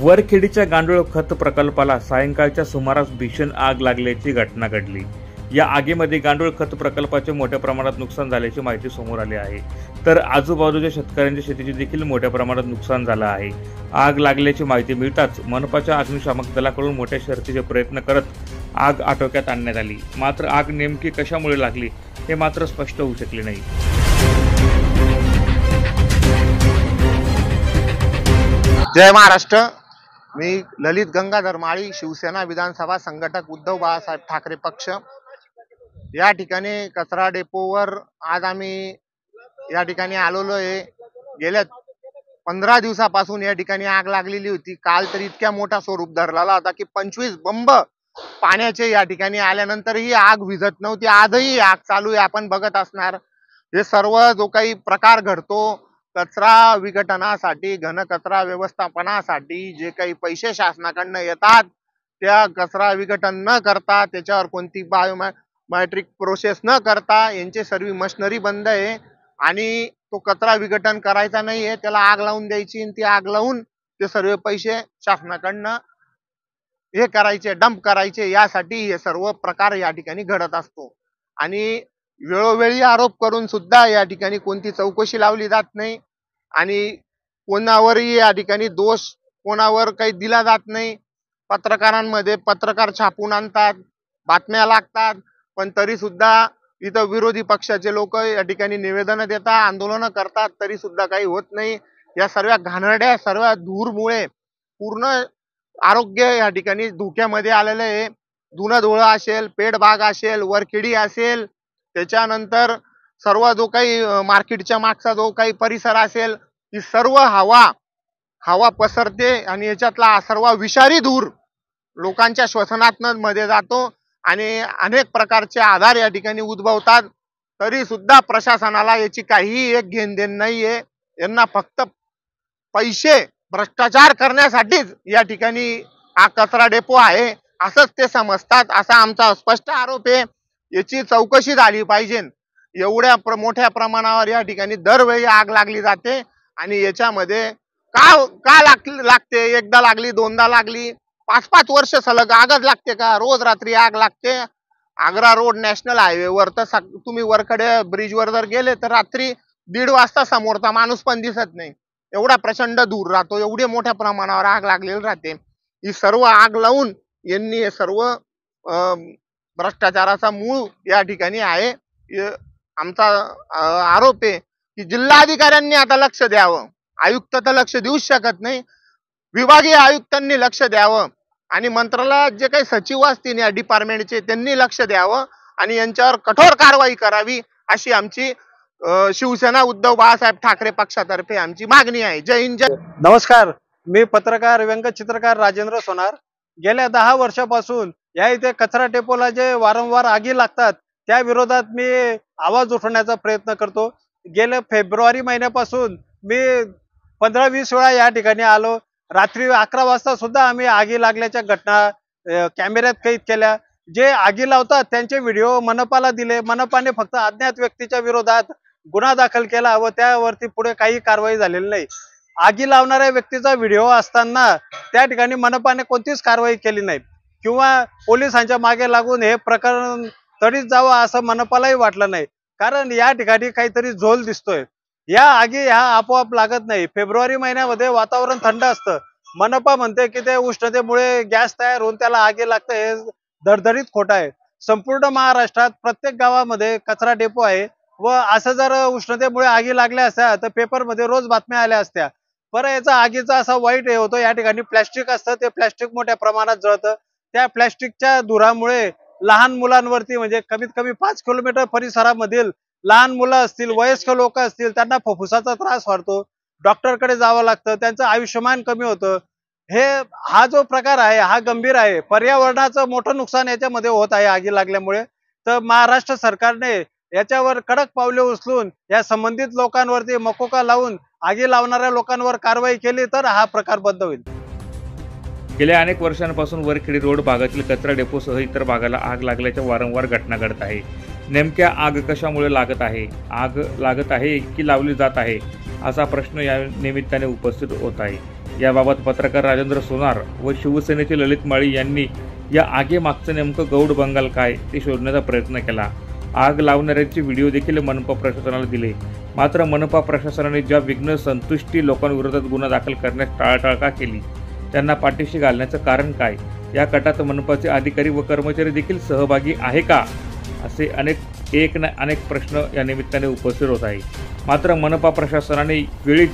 वरखेडीच्या गांडूळ खत प्रकल्पाला सायंकाळच्या सुमारास भीषण आग लागल्याची घटना घडली। या आगीमध्ये गांडूळ खत प्रकल्पाचे मोठ्या प्रमाणात नुकसान झाल्याची माहिती समोर आली आहे। तर आजूबाजूच्या शेतकऱ्यांच्या शेतीचे देखील मोठ्या प्रमाणात नुकसान झालं आहे। आग लागल्याची माहिती मिळताच मनपाच्या अग्निशामक दलाकडून मोठ्या शर्थीचे प्रयत्न करत आग आटोक्यात आणण्यात आली। मात्र आग नेमकी कशामुळे लागली हे मात्र स्पष्ट होऊ शकले नाही। जय महाराष्ट्र। मी ललित गंगाधर माळी, शिवसेना विधानसभा संघटक, उद्धव बाळासाहेब ठाकरे पक्ष। या ठिकाणी कचरा डेपोवर आज आम्ही या ठिकाणी आलेलो आहे। गेल्या 15 दिवसापासून या ठिकाणी आग लागलेली होती। काल तर इतक्या मोठा स्वरूप धरलेला होता की 25 बंब पाण्याचे या ठिकाणी आल्यानंतर ही आग विझत नव्हती। आजही आग चालू आहे, आपण बघत असणार। हे सर्व जो काही प्रकार घडतो, कचरा विघटनासाठी, घनकचरा व्यवस्थापनासाठी जे काही पैसे शासनाकडून येतात, त्या कचरा विघटन न करता, त्याच्यावर कोणती बायोमॅट्रिक प्रोसेस न करता यांची सर्व मशिनरी बंद आहे आणि तो कचरा विघटन करायचा नाहीये, त्याला आग लावून द्यायची आणि ती आग लावून ते सर्व पैसे शासनाकडून हे करायचे, डंप करायचे। यासाठी हे सर्व प्रकार या ठिकाणी घडत असतो आणि वेळोवेळी आरोप करून सुद्धा या ठिकाणी कोणती चौकशी लावली जात नाही आणि कोणावरही या ठिकाणी दोष कोणावर काही दिला जात नाही। पत्रकारांमध्ये पत्रकार छापून आणतात, बातम्या लागतात, पण तरी सुद्धा इथं विरोधी पक्षाचे लोक या ठिकाणी निवेदन देतात, आंदोलन करतात, तरी सुद्धा काही होत नाही। या सर्व घाणेरड्या सर्व धूरमुळे पूर्ण आरोग्य या ठिकाणी धोक्यामध्ये आलेलं आहे। धुणधुळा असेल, पेडबाग असेल, वरखेडी असेल, त्याच्यानंतर सर्व जो काही मार्केटच्या मागचा जो काही परिसर असेल, ही सर्व हवा पसरते आणि याच्यातला सर्व विषारी धूर लोकांच्या श्वसनातनं मध्ये जातो आणि अनेक प्रकारचे आजार या ठिकाणी उद्भवतात। तरी सुद्धा प्रशासनाला याची काही एक घेणदेण नाहीये। यांना फक्त पैसे भ्रष्टाचार करण्यासाठीच या ठिकाणी हा कचरा डेपो आहे असंच ते समजतात, असा आमचा स्पष्ट आरोप आहे। याची चौकशी झाली पाहिजे। एवढ्या मोठ्या प्रमाणावर या ठिकाणी दरवेळी आग लागली जाते आणि याच्यामध्ये का लागते? एकदा लागली, दोनदा लागली, 5-5 वर्ष सलग आगच लागते का? रोज रात्री आग लागते। आग्रा रोड नॅशनल हायवेवर तर तुम्ही वरकडे ब्रिजवर जर गेले तर रात्री 1:30 वाजता समोरचा माणूस पण दिसत नाही, एवढा प्रचंड धूर राहतो। एवढी मोठ्या प्रमाणावर आग लागलेली राहते। ही सर्व आग लावून यांनी हे सर्व भ्रष्टाचाराचा मूळ या ठिकाणी आहे। आमचा आरोप आहे की जिल्हाधिकाऱ्यांनी आता लक्ष द्यावं। आयुक्त तर लक्ष देऊच शकत नाही, विभागीय आयुक्तांनी लक्ष द्यावं आणि मंत्रालयात जे काही सचिव असतील या डिपार्टमेंटचे त्यांनी लक्ष द्यावं आणि यांच्यावर कठोर कारवाई करावी, अशी आमची शिवसेना उद्धव बाळासाहेब ठाकरे पक्षातर्फे आमची मागणी आहे। जय हिंद, जय। नमस्कार, मी पत्रकार व्यंगचित्रकार राजेंद्र सोनार। गेल्या 10 वर्षापासून या इथे कचरा डेपोला जे वारंवार आगी लागतात त्या विरोधात मी आवाज उठवण्याचा प्रयत्न करतो। गेल्या फेब्रुवारी महिन्यापासून मी 15-20 वेळा या ठिकाणी आलो। रात्री 11 वाजता सुद्धा आम्ही आगी लागल्याच्या घटना कॅमेऱ्यात कैद केल्या। जे आगी लावतात त्यांचे व्हिडिओ मनपाला दिले। मनपाने फक्त अज्ञात व्यक्तीच्या विरोधात गुन्हा दाखल केला व त्यावरती पुढे काही कारवाई झालेली नाही। आगी लावणाऱ्या व्यक्तीचा व्हिडिओ असताना त्या ठिकाणी मनपाने कोणतीच कारवाई केली नाही किंवा पोलिसांच्या मागे लागून हे प्रकरण तडीत जावं असं मनपालाही वाटलं नाही, कारण या ठिकाणी काहीतरी झोल दिसतोय। या आगी ह्या आपोआप लागत नाही। फेब्रुवारी महिन्यामध्ये वातावरण थंड असतं, मनपा म्हणते की ते उष्णतेमुळे गॅस तयार होऊन त्याला आगी लागतं, हे धडधडीत खोटं आहे। संपूर्ण महाराष्ट्रात प्रत्येक गावामध्ये कचरा डेपो आहे व असं जर उष्णतेमुळे आगी लागल्या असत्या तर पेपरमध्ये रोज बातम्या आल्या असत्या। पर याचा आगीचा असा वाईट हे होतो, या ठिकाणी प्लॅस्टिक असतं, ते प्लॅस्टिक मोठ्या प्रमाणात जळतं। त्या प्लॅस्टिकच्या धुरामुळे लहान मुलांवरती, म्हणजे कमीत कमी 5 किलोमीटर परिसरामधील लहान मुलं असतील, वयस्क लोक असतील, त्यांना फुफ्फुसाचा त्रास वाढतो, डॉक्टरकडे जावं लागतं, त्यांचं आयुष्यमान कमी होतं। हा जो प्रकार आहे हा गंभीर आहे। पर्यावरणाचं मोठं नुकसान याच्यामध्ये होत आहे आगी लागल्यामुळे। तर महाराष्ट्र सरकारने याच्यावर कडक पावले उचलून या संबंधित लोकांवरती मकोका लावून आगी लावणाऱ्या लोकांवर कारवाई केली तर हा प्रकार बंद होईल। गेल्या अनेक वर्षांपासून वरखेडी रोड भागातील कचरा डेपोसह इतर भागाला आग लागल्याच्या वारंवार घटना घडत आहे। नेमक्या आग कशामुळे लागत आहे? आग लागत आहे की लावली जात आहे असा प्रश्न या निमित्ताने उपस्थित होत आहे। याबाबत पत्रकार राजेंद्र सोनार व शिवसेनेचे ललित माळी यांनी या आगीमागचं नेमकं गौड बंगाल काय ते शोधण्याचा प्रयत्न केला। आग लावणाऱ्यांचे व्हिडिओ देखील मनपा प्रशासनाला दिले, मात्र मनपा प्रशासनाने ज्या विघ्न संतुष्टी लोकांविरोधात गुन्हा दाखल करण्यास टाळाटाळ का केली, त्यांना पाठीशी घालण्याचं कारण काय, या कटात मनपाचे अधिकारी व कर्मचारी देखील सहभागी आहे का, असे अनेक प्रश्न या निमित्ताने उपस्थित होत आहे। मात्र मनपा प्रशासनाने वेळीच